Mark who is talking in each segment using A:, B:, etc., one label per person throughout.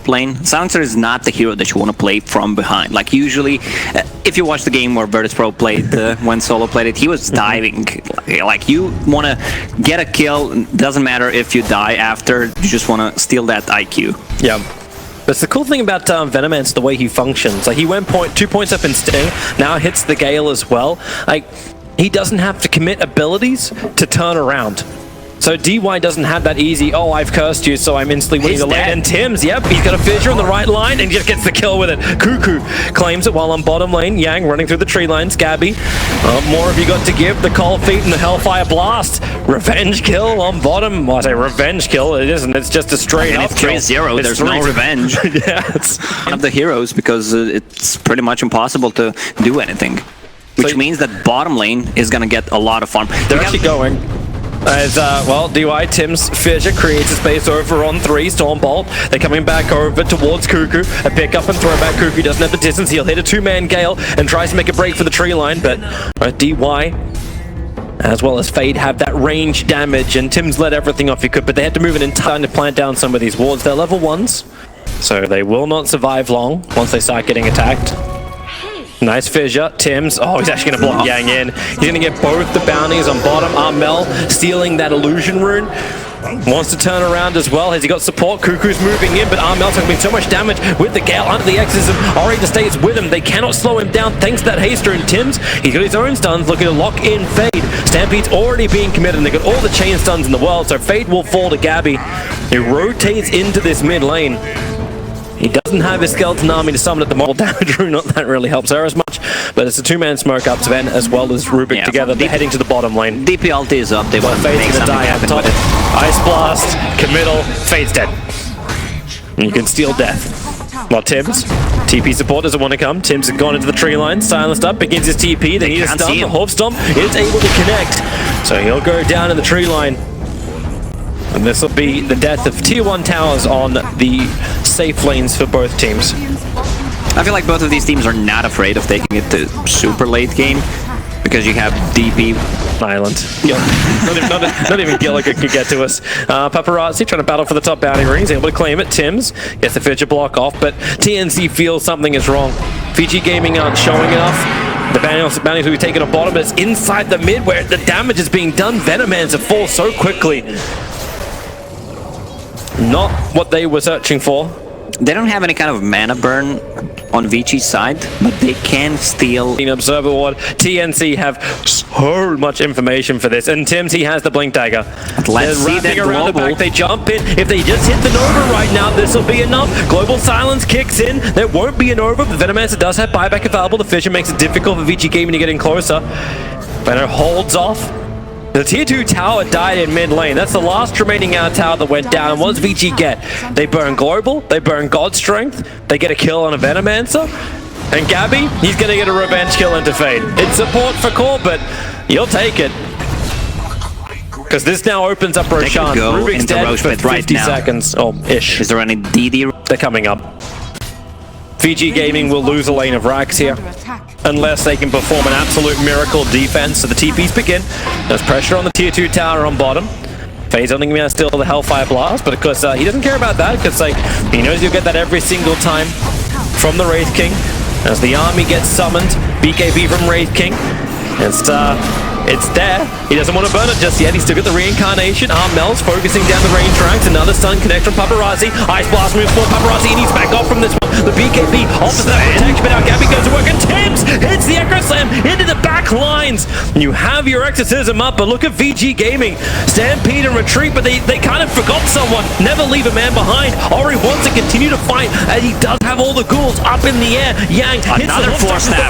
A: top lane, Silencer is not the hero that you want to play from behind. Like usually, if you watch the game where Virtus.pro played, when Solo played it, he was diving. Like you want to get a kill, doesn't matter if you die after, you just want to steal that IQ.
B: Yeah. That's the cool thing about Venomancer, the way he functions. Like he went 2 points up in Sting, now hits the Gale as well. Like he doesn't have to commit abilities to turn around. So DY doesn't have that easy, oh, I've cursed you, so I'm instantly winning the lane. And Tim's, yep, he's got a fissure on the right line and just gets the kill with it. Cuckoo claims it while on bottom lane. Yang running through the tree lines. Gabby, more have you got to give? The Cold Feet and the Hellfire Blast. Revenge kill on bottom. Well, I say revenge kill, it isn't, it's just a straight up kill.
A: 3-0, there's no revenge.
B: Yeah, it's
A: one of the heroes because it's pretty much impossible to do anything. Which so, means that bottom lane is going to get a lot of farm.
B: They're actually going. As, well, DY, Tim's fissure creates a space over on 3, Stormbolt. They're coming back over towards Cuckoo. A pick up and throw back. Cuckoo doesn't have the distance. He'll hit a 2-man Gale and tries to make a break for the tree line, but DY as well as Fade have that range damage, and Tim's let everything off he could, but they had to move it in time to plant down some of these wards. They're level 1s, so they will not survive long once they start getting attacked. Nice fissure. Tim's, oh, he's actually going to block Yang in. He's going to get both the bounties on bottom. Armel stealing that illusion rune. Wants to turn around as well. Has he got support? Cuckoo's moving in, but Armel's taking so much damage with the Gale under the exorcism. Already stays with him. They cannot slow him down thanks to that haste rune. Tim's, he's got his own stuns, looking to lock in Fade. Stampede's already being committed, and they've got all the chain stuns in the world, so Fade will fall to Gabby. He rotates into this mid lane. He doesn't have his skeleton army to summon at the moment. Damage rune, not that really helps her as much, but it's a 2-man smoke up to Ven as well as Rubik together. They're heading to the bottom lane.
A: DP ulti is up. They want to make something happen with it.
B: Ice Blast, committal, Fade's dead. And you can steal death. Well, Tim's, TP support doesn't want to come. Tim's gone into the tree line, silenced up, begins his TP, then he's stunned. The Hope Stomp is able to connect. So he'll go down in the tree line. And this will be the death of tier 1 towers on the safe lanes for both teams.
A: I feel like both of these teams are not afraid of taking it to super late game because you have DP
B: Island. Yep. not even Gilligan could get to us. Paparazzi trying to battle for the top bounty ring. He's able to claim it. Tim's gets the fidget block off, but TNC feels something is wrong. Vici Gaming aren't showing enough. The bounties will be taken on bottom, but it's inside the mid where the damage is being done. Venomancer falls so quickly. Not what they were searching for.
A: They don't have any kind of mana burn on Vici's side, but they can steal.
B: Observer ward. TNC have so much information for this, and Tim's, he has the blink dagger.
A: Let's see that
B: around the back. They jump in. If they just hit the Nova right now, this will be enough. Global silence kicks in. There won't be a Nova, but Venomancer does have buyback available. The fissure makes it difficult for Vici Gaming to get in closer. Venom holds off. The tier 2 tower died in mid lane. That's the last remaining tower that went down. And what does Vici get? They burn Global, they burn God Strength, they get a kill on a Venomancer. And Gabby, he's going to get a revenge kill into Fade. It's support for core, but you'll take it. Because this now opens up Roshan. Rubik's dead for 50 seconds. Oh, ish.
A: Is there any DD?
B: They're coming up. Vici Gaming will lose a lane of Rax here, unless they can perform an absolute miracle defense. So the TPs begin. There's pressure on the tier 2 tower on bottom. Fade's only going to steal the Hellfire Blast, but of course he doesn't care about that because he knows you'll get that every single time from the Wraith King. As the army gets summoned, BKB from Wraith King. It's there. He doesn't want to burn it just yet. He's still got the reincarnation. Armel's focusing down the range tracks. Another stun connect from Paparazzi. Ice Blast moves for Paparazzi. He needs back off from this one. The BKB offers that protection, but now Gabby goes to work, and Tim's hits the Echo Slam into the back lines. You have your exorcism up, but look at Vici Gaming. Stampede and retreat, but they kind of forgot someone. Never leave a man behind. Ori wants to continue to fight, and he does have all the ghouls up in the air. Yang hits the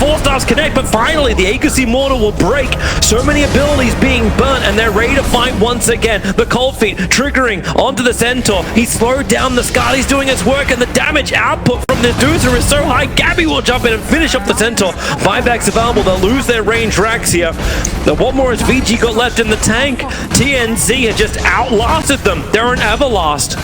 B: 4 stars connect, but finally the Aegis Immortal will break. So many abilities being burnt, and they're ready to fight once again. The Cold Feet triggering onto the Centaur. He slowed down the Scar. He's doing his work, and the damage output from this Medusa is so high. Gabby will jump in and finish off the Centaur. Buybacks available. They'll lose their range racks here. Now, what more has Vici got left in the tank? TNC has just outlasted them. They're an Everlast.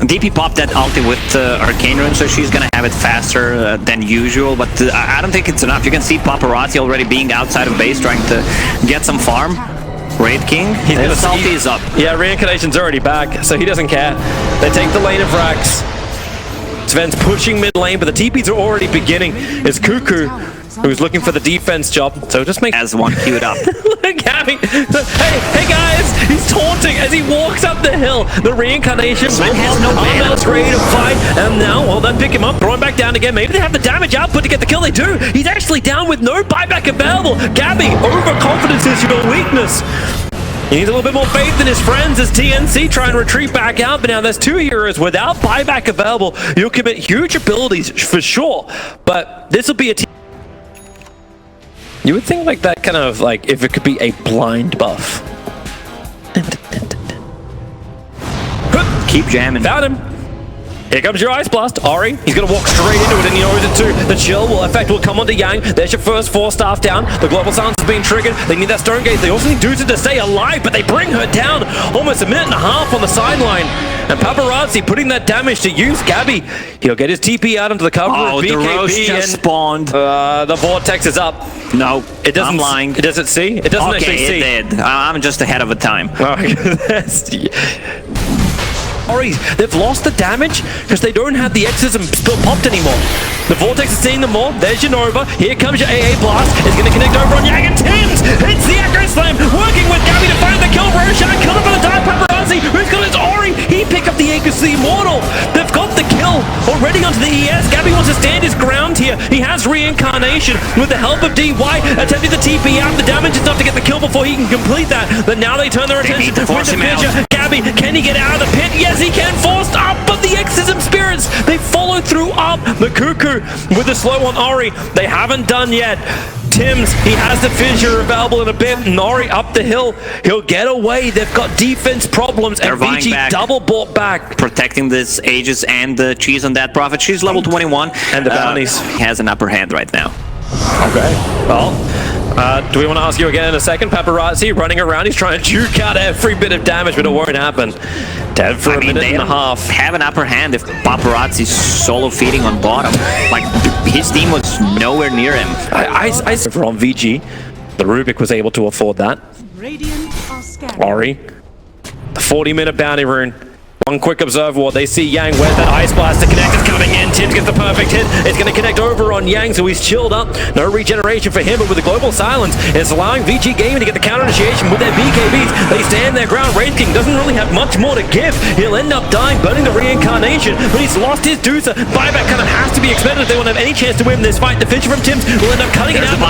A: DP popped that ulti with Arcane Rune, so she's gonna have it faster than usual, but I don't think it's enough. You can see Paparazzi already being outside of base trying to get some farm. Wraith King, his ulti is up.
B: Yeah, Reincarnation's already back, so he doesn't care. They take the lane of Rax. Sven's pushing mid lane, but the TPs are already beginning. It's Cuckoo who's looking for the defense job, so just make
A: as one queued up.
B: Look at me. Hey guys, he's taunting as he walks up the hill. The reincarnation
A: has no
B: Armel's ready to fight, and now, well, they pick him up, throw him back down again. Maybe they have the damage output to get the kill. They do. He's actually down with no buyback available. Gabby, overconfidence is your weakness. He needs a little bit more faith in his friends as TNC try and retreat back out, but now there's two heroes without buyback available. You'll commit huge abilities for sure, but this will be a team. You would think like that kind of like if it could be a blind buff.
A: Keep jamming.
B: Found him. Here comes your Ice Blast. Ori, he's going to walk straight into it, and he knows it too. The chill effect will come onto Yang. There's your first 4 staff down. The global silence has been triggered. They need that Stone Gate. They also need Medusa to stay alive, but they bring her down almost a minute and a half on the sideline. And Paparazzi putting that damage to use. Gabby, he'll get his TP out into the cover of BKB.
A: The Roche just spawned.
B: The Vortex is up.
A: No,
B: it doesn't.
A: I'm lying.
B: It doesn't see? It doesn't actually see.
A: Okay, it did. I'm just ahead of the time.
B: They've lost the damage because they don't have the exorcism still popped anymore. The Vortex is seeing them more. There's your Nova. Here comes your AA Blast. It's going to connect over on Yang, and Tim's hits the Echo Slam, working with Gabby to find the kill. Roshan killed him for the dive. Paparazzi, who's got his Ori? He picked up the Aegis the Immortal. They've got the kill already onto the ES. Gabby wants to stand his ground here. He has Reincarnation with the help of DY, attempting the TP out. The damage is enough to get the kill before he can complete that. But now they turn their attention with the Fissure. Gabby, can he get out of the pit? Yes, he can. Forced up, but the Exorcism Spirits, they follow through up. The Cuckoo with the slow on Ori. They haven't done yet. Tim's, he has the Fissure available in a bit. Nori up the hill. He'll get away. They've got defense problems, and Vici double bought back.
A: Protecting this Aegis and the cheese on that Prophet. She's level 21.
B: And the bounties.
A: He has an upper hand right now.
B: Okay. Well, do we want to ask you again in a second? Paparazzi running around. He's trying to juke out every bit of damage, but it won't happen. Dead for a minute and a half.
A: Have an upper hand if Paparazzi's solo feeding on bottom. Like, his team was nowhere near him.
B: Over on VG, the Rubik was able to afford that. Ori, the 40-minute bounty rune. One quick observe ward. They see Yang. Where's that Ice Blast to connect? It's coming in. Tim gets the perfect hit. It's going to connect over on Yang, so he's chilled up. No regeneration for him, but with the global silence, it's allowing VG Gaming to get the counter initiation with their BKBs. They stand their ground. Wraith King doesn't really have much more to give. He'll end up dying, burning the reincarnation, but he's lost his Medusa. Buyback kind of has to be expected if they want to have any chance to win this fight. The Fissure from Tim's will end up cutting it out.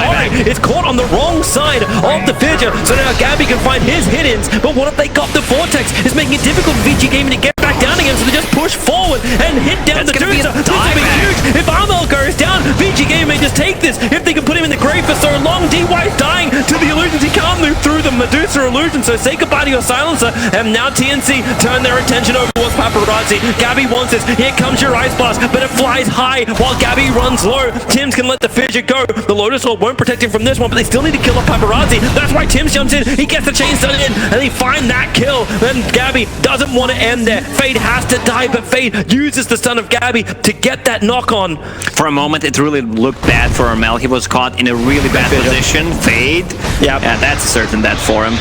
B: It's caught on the wrong side of the Fissure, so now Gabby can find his hit-ins, but what if they got the Vortex? It's making it difficult for VG Gaming to get back down again, so they just push forward and hit down the Medusa. This will be huge. If Armel goes down, VG Gaming may just take this. If they can put him in the grave for so long, DY's dying to the illusions. He can't move through the Medusa illusion, so say goodbye to your silencer. And now TNC turn their attention over towards Paparazzi. Gabby wants this. Here comes your Ice Blast, but it flies high while Gabby runs low. Tim's can let the Fissure go. The Lotus Orb won't protect him from this one, but they still need to kill off Paparazzi. That's why Tim's jumps in. He gets the chain stun in, and they find that kill. And Gabby doesn't want to end there. Fade has to die, but Fade uses the stun of Gabby to get that knock on.
A: For a moment, it really looked bad for Armel. He was caught in a really bad position. Fade. Yeah, that's certain that for him.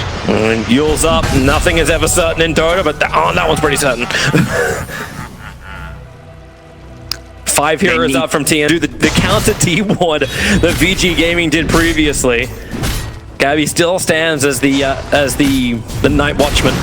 B: Yule's up. Nothing is ever certain in Dota, but that one's pretty certain. 5 heroes up from TN. Do the counter T-ward that VG Gaming did previously. Gabby still stands as the Night Watchman.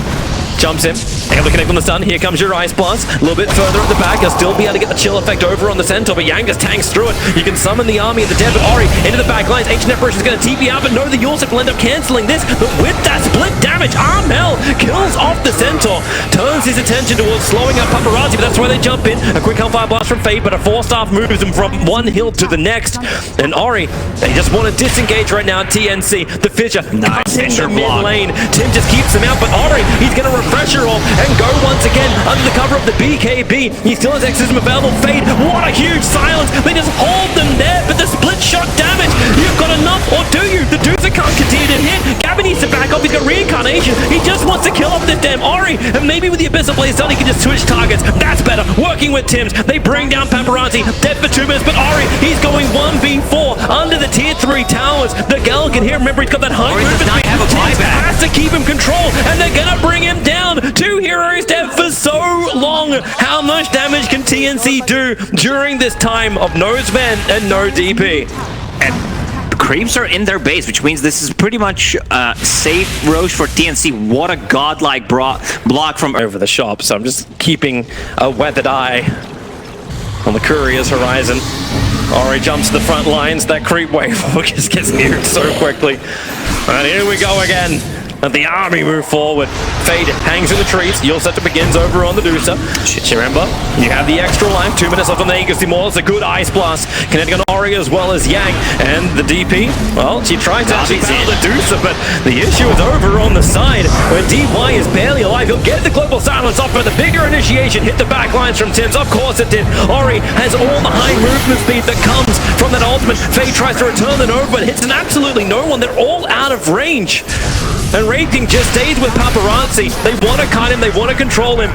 B: Jumps in, able to connect on the stun. Here comes your Ice Blast. A little bit further at the back. He'll still be able to get the chill effect over on the Centaur, but Yang just tanks through it. You can summon the army of the dead, but Ori into the back lines. Ancient Apparition is going to TP out, but no, the Yulsef will end up cancelling this. But with that split damage, Armel kills off the Centaur. Turns his attention towards slowing up Paparazzi, but that's why they jump in. A quick Hellfire Blast from Fade, but a 4-staff moves him from one hill to the next. And Ori, they just want to disengage right now. TNC, the Fissure,
A: nice
B: in the mid lane. Tim just keeps him out, but Ori, he's going to refresher off and go once again under the cover of the BKB. He still has Exorcism available. Fade, what a huge silence. They just hold them there, but the split shot damage. You've got enough, or do you? The Medusa can't continue to hit. Gabby needs needs to back up. He's got reincarnation. He just wants to kill off this damn Ori. And maybe with the Abyssal Blaze done, he can just switch targets. That's better. Working with Tims. They bring down Paparazzi. Dead for 2 minutes. But Ori, he's going 1v4 under the tier 3 towers. The Gal can hear. Remember, he's got that high movement speed.
A: Have a
B: Tims
A: buyback.
B: has to keep him controlled. And they're going to bring him down. 2 heroes dead for so long. How much damage can TNC do during this time of no Sven and no DP?
A: And creeps are in their base, which means this is pretty much safe Roche for TNC. What a godlike block from
B: Over the shop, so I'm just keeping a weathered eye on the courier's horizon. Ori jumps to the front lines. That creep wave just gets nuked so quickly. And here we go again. And the army move forward. Fade hangs in the trees. Your setup begins over on the Medusa. Remember, you have the extra life. 2 minutes left on the Aegis Immortal. It's a good ice blast. Connecting on Ori as well as Yang. And the DP, well, she tried to actually battle the Medusa, but the issue is over on the side where DY is barely alive. He'll get the global silence off, but the bigger initiation hit the back lines from Tims. Of course it did. Ori has all the high movement speed that comes from that ultimate. Fade tries to return it over, but hits an absolutely no one. They're all out of range. And Wraith King just stays with Paparazzi. They want to cut him, they want to control him.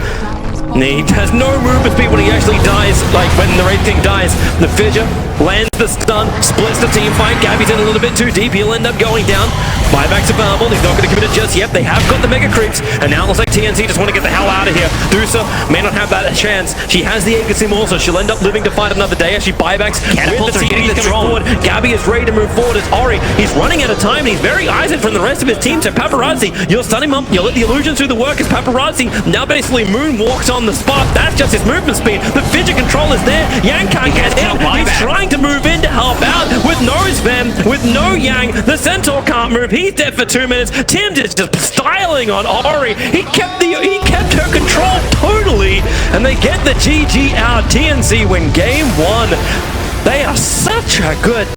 B: And he has no movement speed when he actually dies, like when the Wraith King dies. The Fissure lands the stun, splits the team fight. Gabby's in a little bit too deep, he'll end up going down. Buybacks available, he's not going to commit it just yet. They have got the Mega Creeps, and now it looks like TNC just want to get the hell out of here. Dusa may not have that chance. She has the Aegis Immortal, so she'll end up living to fight another day as she buybacks.
A: Catapults are getting the
B: forward. Gabby is ready to move forward as Ori. He's running out of time, and he's very isolated from the rest of his team. So Paparazzi, you'll stun him up, you'll let the illusions do the work as Paparazzi now basically moonwalks on the spot. That's just his movement speed. The Fidget control is there. Yang can't get in. He's trying to move in to help out with no Sven, with no Yang. The Centaur can't move. He's dead for 2 minutes. Tim is just styling on Ori. He kept her control totally, and they get the GG out. TNC win game 1. They are such a good